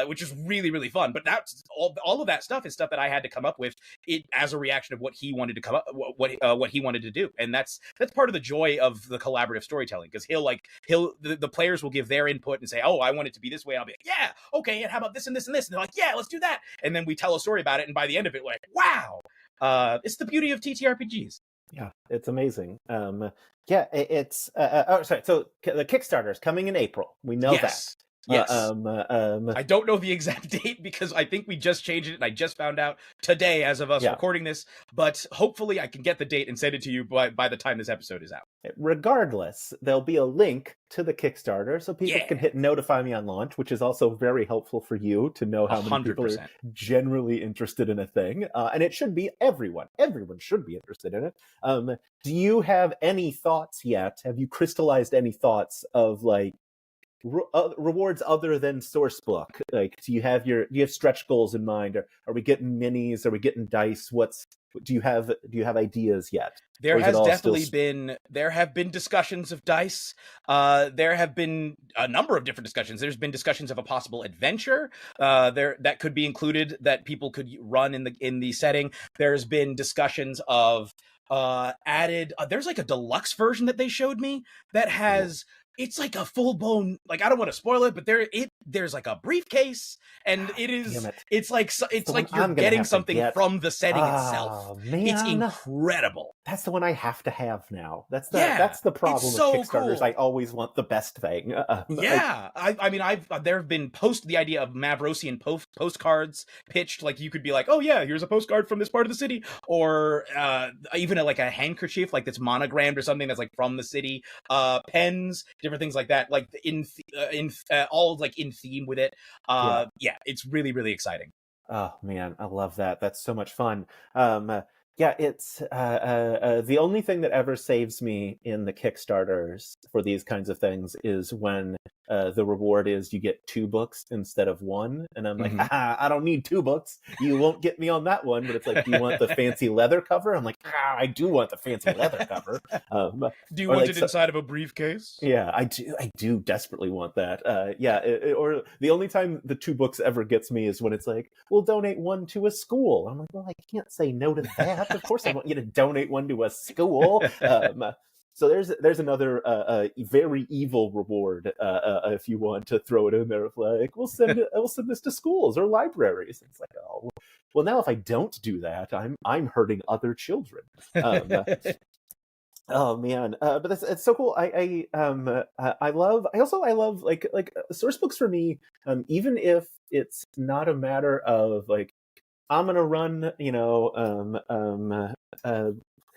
which is really, really fun. But that's all of that stuff is stuff that I had to come up with it as a reaction of what he wanted to come up, what he wanted to do. And that's part of the joy of the collaborative storytelling, because the players will give their input and say, "Oh, I want it to be this way." I'll be like, "Yeah, okay, and how about this and this and this?" And they're like, "Yeah, let's do that." And then we tell a story about it, and by the end of it, we're like, "Wow." It's the beauty of TTRPGs. Yeah, it's amazing. It's sorry. So the Kickstarter is coming in April. We know that. Yes. I don't know the exact date because I think we just changed it and I just found out today as of us recording this, but hopefully I can get the date and send it to you by the time this episode is out. Regardless, there'll be a link to the Kickstarter so people can hit notify me on launch, which is also very helpful for you to know how many 100%. People are generally interested in a thing. And it should be everyone. Everyone should be interested in it. Do you have any thoughts yet? Have you crystallized any thoughts of like rewards other than sourcebook? Like, do you have stretch goals in mind? Are we getting minis? Are we getting dice? Do you have ideas yet? There have been discussions of dice. There have been a number of different discussions. There's been discussions of a possible adventure that could be included that people could run in the setting. There's been discussions of added. There's like a deluxe version that they showed me that has. It's like a full-blown, like, I don't want to spoil it, but there's like a briefcase, and it's like you're getting something from the setting itself. Man. It's incredible. That's the one I have to have now. That's the problem with Kickstarters. Cool. I always want the best thing. There have been the idea of Mavrosian postcards pitched. Like, you could be like, oh yeah, here's a postcard from this part of the city, or even like a handkerchief like that's monogrammed or something that's like from the city. Pens, different things like that, like all like in theme with it. It's really, really exciting. Oh man, I love that. That's so much fun. It's the only thing that ever saves me in the Kickstarters for these kinds of things is when the reward is you get 2 books instead of 1, and I'm like, I don't need 2 books. You won't get me on that one. But it's like, do you want the fancy leather cover? I'm like, I do want the fancy leather cover. Do you want it inside of a briefcase? Yeah, I do desperately want that. Or the only time the 2 books ever gets me is when it's like, we'll donate 1 to a school. I'm like, well, I can't say no to that. Of course I want you to donate 1 to a school. So there's another very evil reward if you want to throw it in there of like, we'll send this to schools or libraries. It's like, oh well, now if I don't do that, I'm hurting other children. Oh man, but it's so cool. I love like source books for me. Even if it's not a matter of like, I'm gonna run,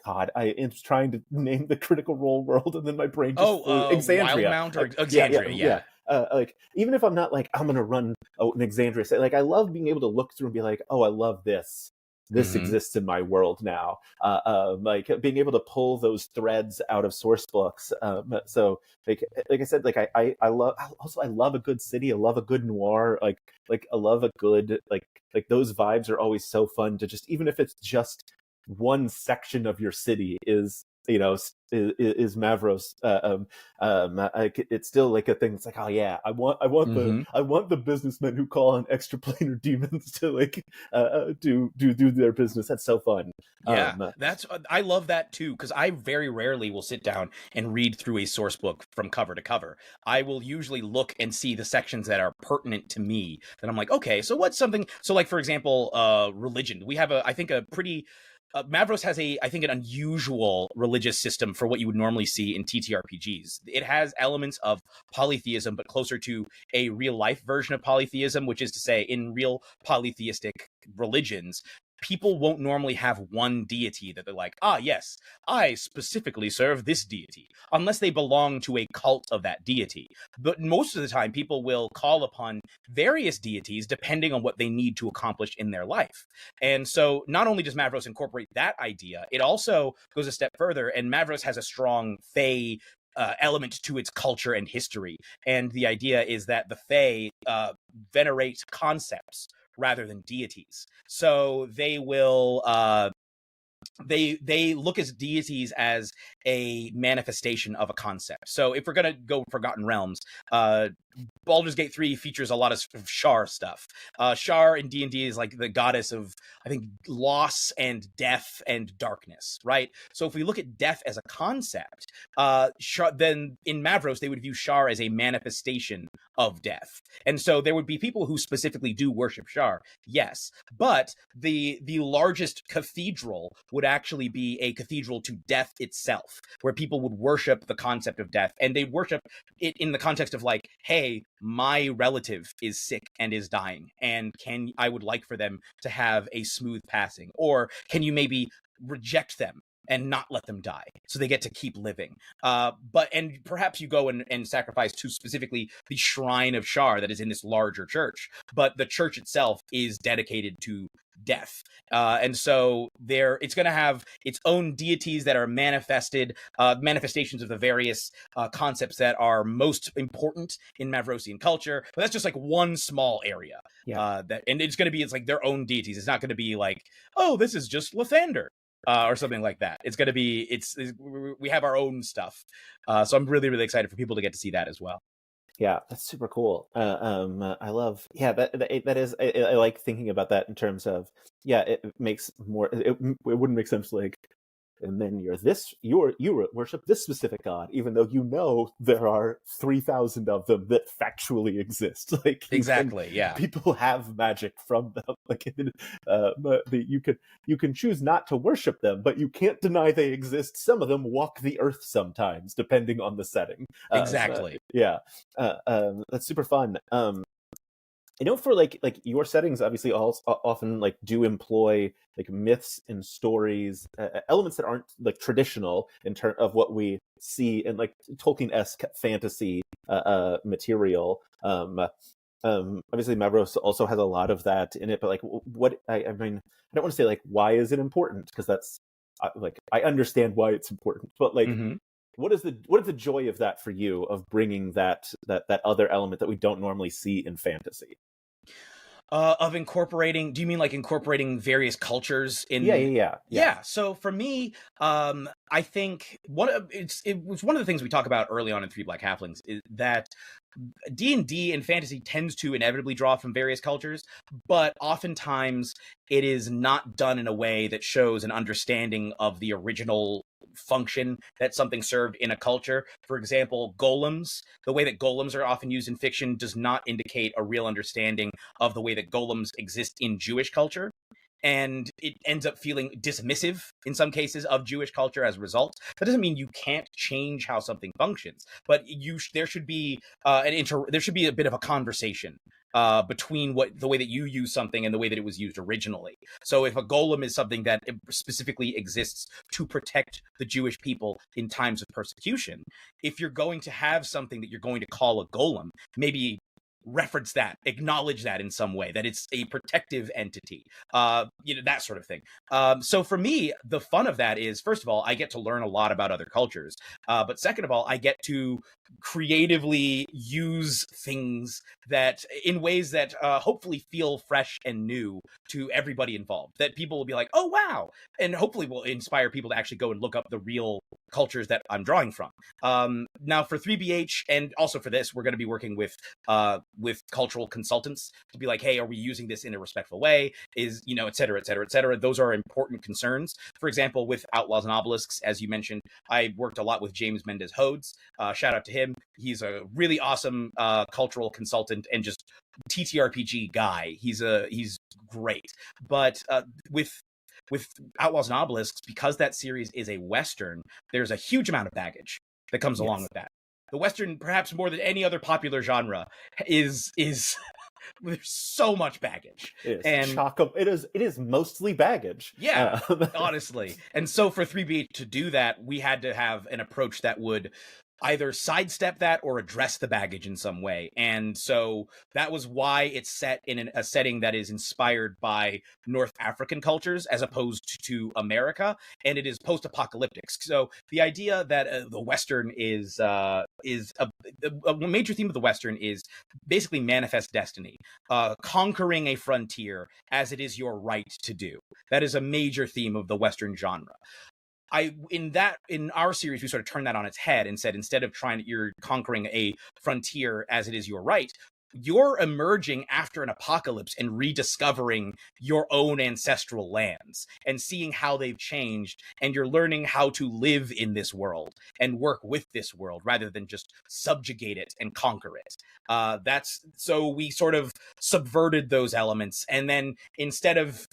God, I am trying to name the Critical Role world, and then my brain just flew. Exandria. Wildmount or Exandria, like, even if I'm not like, I'm gonna run an Exandria, like, I love being able to look through and be like, oh, I love this. This exists in my world now. Like being able to pull those threads out of source books. So like I said, like I love a good city. I love a good noir. Like I love a good like those vibes are always so fun to just, even if it's just one section of your city is is Mavros. It's still like a thing. It's like, oh yeah, I want the businessmen who call on extraplanar demons to like do their business. That's so fun. Yeah, I love that too, because I very rarely will sit down and read through a source book from cover to cover. I will usually look and see the sections that are pertinent to me. That I'm like, okay, so what's something? So, like for example, religion. We have I think a pretty. Mavros has I think, an unusual religious system for what you would normally see in TTRPGs. It has elements of polytheism, but closer to a real life version of polytheism, which is to say, in real polytheistic religions, people won't normally have one deity that they're like, ah, yes, I specifically serve this deity, unless they belong to a cult of that deity. But most of the time, people will call upon various deities depending on what they need to accomplish in their life. And so not only does Mavros incorporate that idea, it also goes a step further, and Mavros has a strong Fae element to its culture and history. And the idea is that the Fae venerate concepts rather than deities. So they will they look as deities as a manifestation of a concept. So if we're gonna go Forgotten Realms, Baldur's Gate 3 features a lot of Shar stuff. Shar in D&D is like the goddess of, I think, loss and death and darkness, right? So if we look at death as a concept, then in Mavros, they would view Shar as a manifestation of death. And so there would be people who specifically do worship Shar, yes. But the largest cathedral would actually be a cathedral to death itself, where people would worship the concept of death. And they worship it in the context of like, hey, my relative is sick and is dying, and I would like for them to have a smooth passing, or can you maybe reject them and not let them die so they get to keep living? And perhaps you go and sacrifice to specifically the shrine of Shar that is in this larger church, but the church itself is dedicated to death. And so it's going to have its own deities that are manifestations of the various concepts that are most important in Mavrosian culture. But that's just like one small area. Yeah. And it's going to be, it's like their own deities. It's not going to be like, oh, this is just Lathander. Or something like that. It's going to be, we have our own stuff. So I'm really, really excited for people to get to see that as well. Yeah, that's super cool. I love, that is, I like thinking about that in terms of, it makes more, it wouldn't make sense like, and then you worship this specific god, even though there are 3,000 of them that factually exist. Like exactly, people have magic from them. Like you can choose not to worship them, but you can't deny they exist. Some of them walk the earth sometimes, depending on the setting. Exactly. That's super fun. I know for like your settings obviously often like do employ like myths and stories, elements that aren't like traditional in terms of what we see in like Tolkien-esque fantasy material. Obviously Mavros also has a lot of that in it, but like what I mean, I don't want to say like why is it important, because that's like I understand why it's important, but like what is the joy of that for you, of bringing that other element that we don't normally see in fantasy? Of incorporating, do you mean like incorporating various cultures in? Yeah. So for me, I think it was one of the things we talk about early on in Three Black Halflings, is that D&D and fantasy tends to inevitably draw from various cultures, but oftentimes it is not done in a way that shows an understanding of the original function that something served in a culture. For example, golems, the way that golems are often used in fiction does not indicate a real understanding of the way that golems exist in Jewish culture. And it ends up feeling dismissive in some cases of Jewish culture as a result. That doesn't mean you can't change how something functions, but there should be there should be a bit of a conversation between the way that you use something and the way that it was used originally. So if a golem is something that specifically exists to protect the Jewish people in times of persecution, if you're going to have something that you're going to call a golem, maybe reference that, acknowledge that in some way, that it's a protective entity, that sort of thing. So for me, the fun of that is, first of all, I get to learn a lot about other cultures. But second of all, I get to creatively use things that in ways that hopefully feel fresh and new to everybody involved, that people will be like, oh, wow. And hopefully will inspire people to actually go and look up the real cultures that I'm drawing from. Now for 3BH and also for this, we're going to be working with cultural consultants to be like, hey, are we using this in a respectful way? Is, et cetera, et cetera, et cetera. Those are important concerns. For example, with Outlaws and Obelisks, as you mentioned, I worked a lot with James Mendez Hodes. Shout out to him. He's a really awesome cultural consultant and just TTRPG guy. He's great. But with Outlaws and Obelisks, because that series is a Western, there's a huge amount of baggage that comes along with that. The Western, perhaps more than any other popular genre, is there's so much baggage. It is mostly baggage. Yeah, honestly. And so for 3B to do that, we had to have an approach that would either sidestep that or address the baggage in some way. And so that was why it's set in a setting that is inspired by North African cultures as opposed to America, and it is post-apocalyptic. So the idea that the Western is a major theme of the Western is basically manifest destiny, conquering a frontier as it is your right to do. That is a major theme of the Western genre. In our series, we sort of turned that on its head and said, instead of you're conquering a frontier as it is your right, you're emerging after an apocalypse and rediscovering your own ancestral lands and seeing how they've changed. And you're learning how to live in this world and work with this world rather than just subjugate it and conquer it. So we sort of subverted those elements. And then instead of,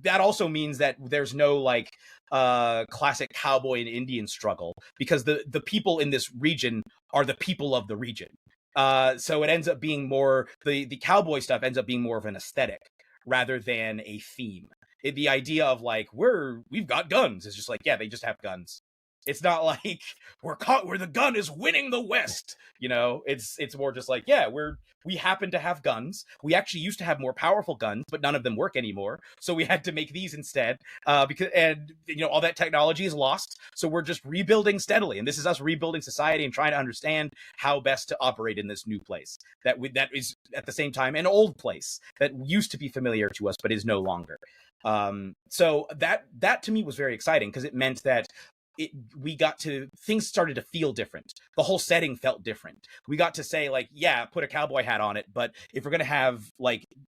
that also means that there's no classic cowboy and Indian struggle, because the people in this region are the people of the region. So it ends up being more, the cowboy stuff ends up being more of an aesthetic rather than a theme. The idea of we've got guns is just yeah, they just have guns. It's not like we're caught where the gun is winning the West. It's more just yeah, we happen to have guns. We actually used to have more powerful guns, but none of them work anymore. So we had to make these instead, because all that technology is lost. So we're just rebuilding steadily. And this is us rebuilding society and trying to understand how best to operate in this new place that is at the same time an old place that used to be familiar to us, but is no longer. So that to me was very exciting, because it meant that things started to feel different. The whole setting felt different. We got to say yeah, put a cowboy hat on it, but if we're going to have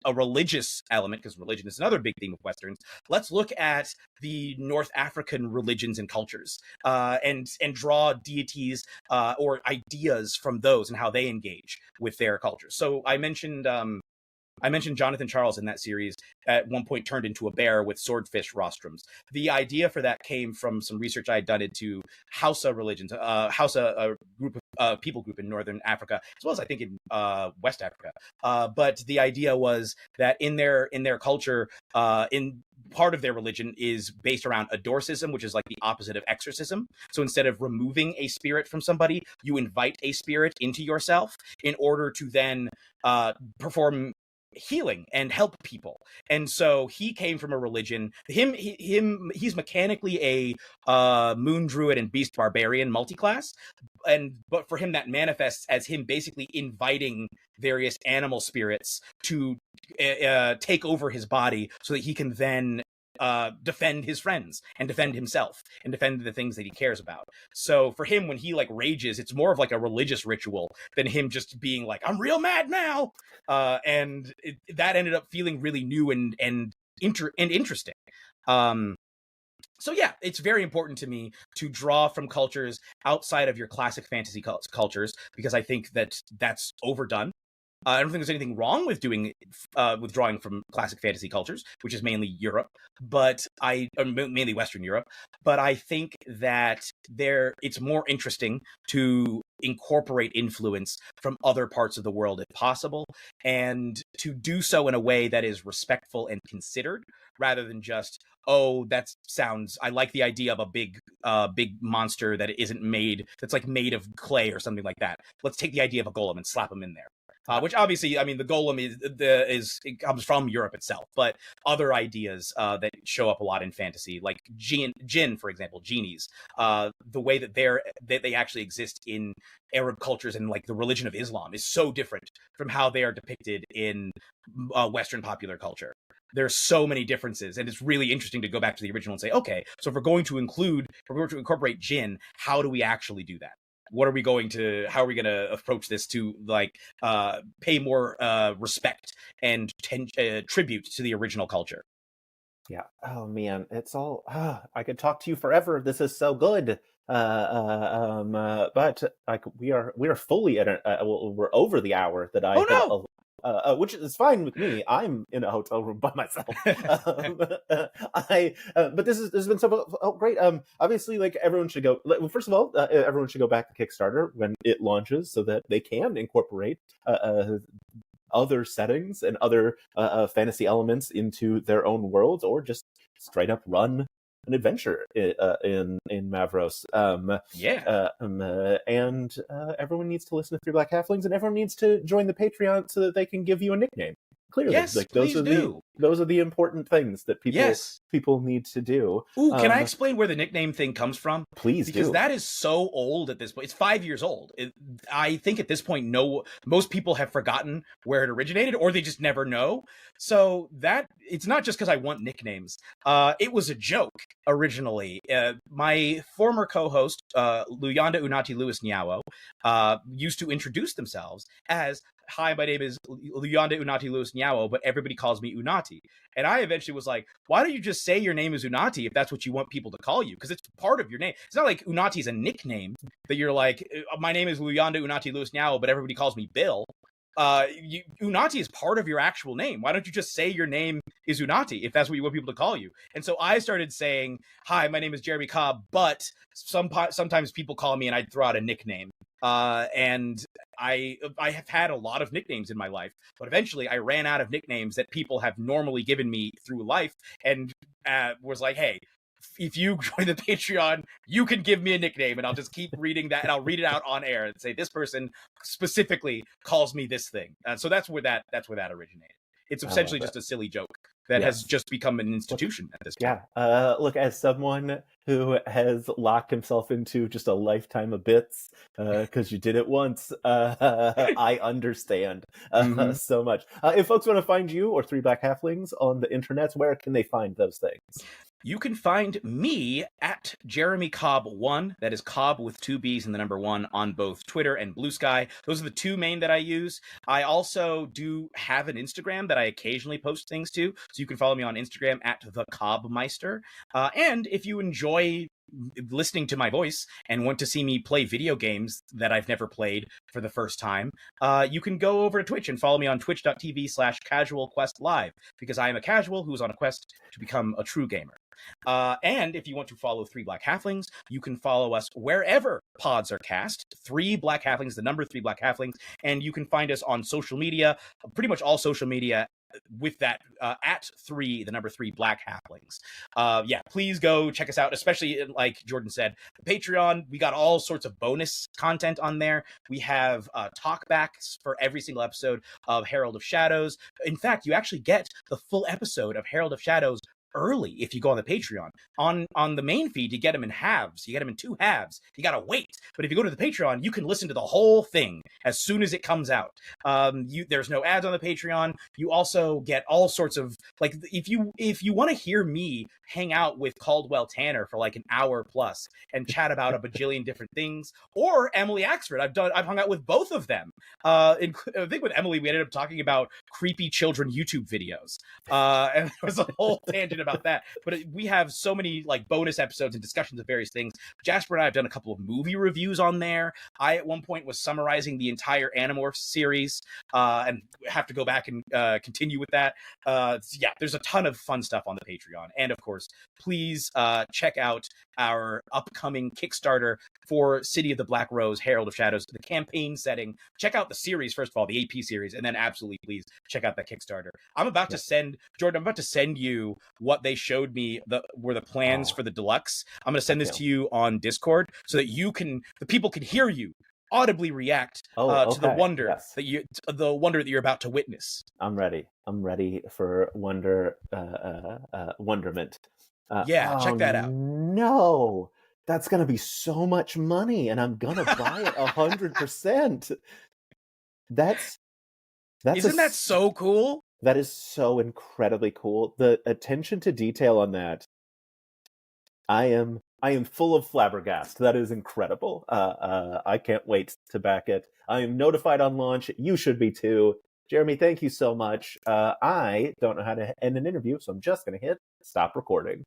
a religious element, because religion is another big theme of Westerns, let's look at the North African religions and cultures, and draw deities or ideas from those and how they engage with their cultures. So I mentioned Jonathan Charles in that series at one point turned into a bear with swordfish rostrums. The idea for that came from some research I had done into Hausa religions, Hausa people group in Northern Africa, as well as I think in West Africa. But the idea was that in their culture, in part of their religion is based around adorcism, which is the opposite of exorcism. So instead of removing a spirit from somebody, you invite a spirit into yourself in order to then perform healing and help people. And so he came from a religion, he's mechanically a moon druid and beast barbarian multiclass, but for him that manifests as him basically inviting various animal spirits to take over his body so that he can then defend his friends and defend himself and defend the things that he cares about. So for him, when he rages, it's more of a religious ritual than him just being I'm real mad now. And that ended up feeling really new and interesting. So yeah, it's very important to me to draw from cultures outside of your classic fantasy cultures, because I think that that's overdone. I don't think there's anything wrong with with drawing from classic fantasy cultures, which is mainly Europe, mainly Western Europe. But I think that it's more interesting to incorporate influence from other parts of the world if possible, and to do so in a way that is respectful and considered, rather than just, I like the idea of a big monster that isn't made, that's made of clay or something like that. Let's take the idea of a golem and slap him in there. which obviously, I mean, the golem it comes from Europe itself, but other ideas that show up a lot in fantasy, like jinn, for example, genies, the way that they actually exist in Arab cultures and like the religion of Islam is so different from how they are depicted in Western popular culture. There's so many differences, and it's really interesting to go back to the original and say, okay, so if we're going to incorporate jinn, how do we actually do that? How are we going to approach this to like pay more respect and tribute to the original culture? Yeah. Oh man, it's all. I could talk to you forever. This is so good. But like we are fully at we're over the hour that I. Oh no. Which is fine with me. I'm in a hotel room by myself. But this has been so great. Obviously, like everyone should go. First of all, everyone should go back to Kickstarter when it launches, so that they can incorporate other settings and other fantasy elements into their own worlds, or just straight up run an adventure in Mavros. And everyone needs to listen to Three Black Halflings, and everyone needs to join the Patreon so that they can give you a nickname. Clearly, yes, like those are the important things that people need to do. Ooh, can I explain where the nickname thing comes from? Please, because that is so old at this point. It's 5 years old. I think at this point, most people have forgotten where it originated, or they just never know. So that it's not just because I want nicknames. It was a joke originally. My former co-host, Luyanda Unati Lewis Nyawo, used to introduce themselves as, "Hi, my name is Luyanda Unati Lewis Nyawo, but everybody calls me Unati." And I eventually was like, why don't you just say your name is Unati if that's what you want people to call you? Because it's part of your name. It's not like Unati is a nickname that you're like, my name is Luyanda Unati Lewis Nyawo, but everybody calls me Bill. Unati is part of your actual name. Why don't you just say your name is Unati if that's what you want people to call you? And so I started saying, "Hi, my name is Jeremy Cobb, but sometimes people call me," and I'd throw out a nickname. And I have had a lot of nicknames in my life, but eventually I ran out of nicknames that people have normally given me through life, and was like, "Hey, if you join the Patreon, you can give me a nickname, and I'll just keep reading that, and I'll read it out on air and say this person specifically calls me this thing." So that's where that originated. It's essentially just a silly joke that has just become an institution at this point. Yeah. Look, as someone who has locked himself into just a lifetime of bits, because you did it once, I understand so much. If folks want to find you or Three Black Halflings on the internet, where can they find those things? You can find me at Jeremy Cobb 1. That is Cobb with 2 B's and the number 1 on both Twitter and Blue Sky. Those are the two main that I use. I also do have an Instagram that I occasionally post things to. So you can follow me on Instagram at the Cobbmeister. And if you enjoy listening to my voice and want to see me play video games that I've never played for the first time, you can go over to Twitch and follow me on twitch.tv/casualquestlive, because I am a casual who's on a quest to become a true gamer. And if you want to follow Three Black Halflings, you can follow us wherever pods are cast. Three Black Halflings, the number Three Black Halflings. And you can find us on social media, pretty much all social media, with that at the number 3 Black Halflings. Please go check us out, especially like Jordan said, Patreon. We got all sorts of bonus content on there. We have talkbacks for every single episode of Herald of Shadows. In fact, you actually get the full episode of Herald of Shadows early if you go on the Patreon. On the main feed, you get them in halves. You get them in 2 halves. You gotta wait. But if you go to the Patreon, you can listen to the whole thing as soon as it comes out. There's no ads on the Patreon. You also get all sorts of, like, if you want to hear me hang out with Caldwell Tanner for like an hour plus and chat about a bajillion different things, or Emily Axford, I've hung out with both of them. I think with Emily, we ended up talking about creepy children YouTube videos, and there was a whole tangent about that. But we have so many like bonus episodes and discussions of various things. Jasper and I have done a couple of movie reviews on there. I at one point was summarizing the entire Animorphs series, and have to go back and continue with that. There's a ton of fun stuff on the Patreon. And of course, please check out our upcoming Kickstarter for City of the Black Rose, Herald of Shadows, the campaign setting. Check out the series, first of all, the AP series, and then absolutely please check out that Kickstarter. I'm about to send you what they showed me were the plans for the deluxe. I'm going to send this to you on Discord so that the people can hear you audibly react to the Okay. wonder Yes. that you're about to witness. I'm ready. I'm ready for wonderment. Yeah, Oh check that out. no, that's gonna be so much money, and I'm gonna buy it 100%. That's Isn't that so cool? that is so incredibly cool. The attention to detail on that. I am full of flabbergast. That is incredible. I can't wait to back it. I am notified on launch. You should be too. Jeremy, thank you so much. I don't know how to end an interview, so I'm just going to hit stop recording.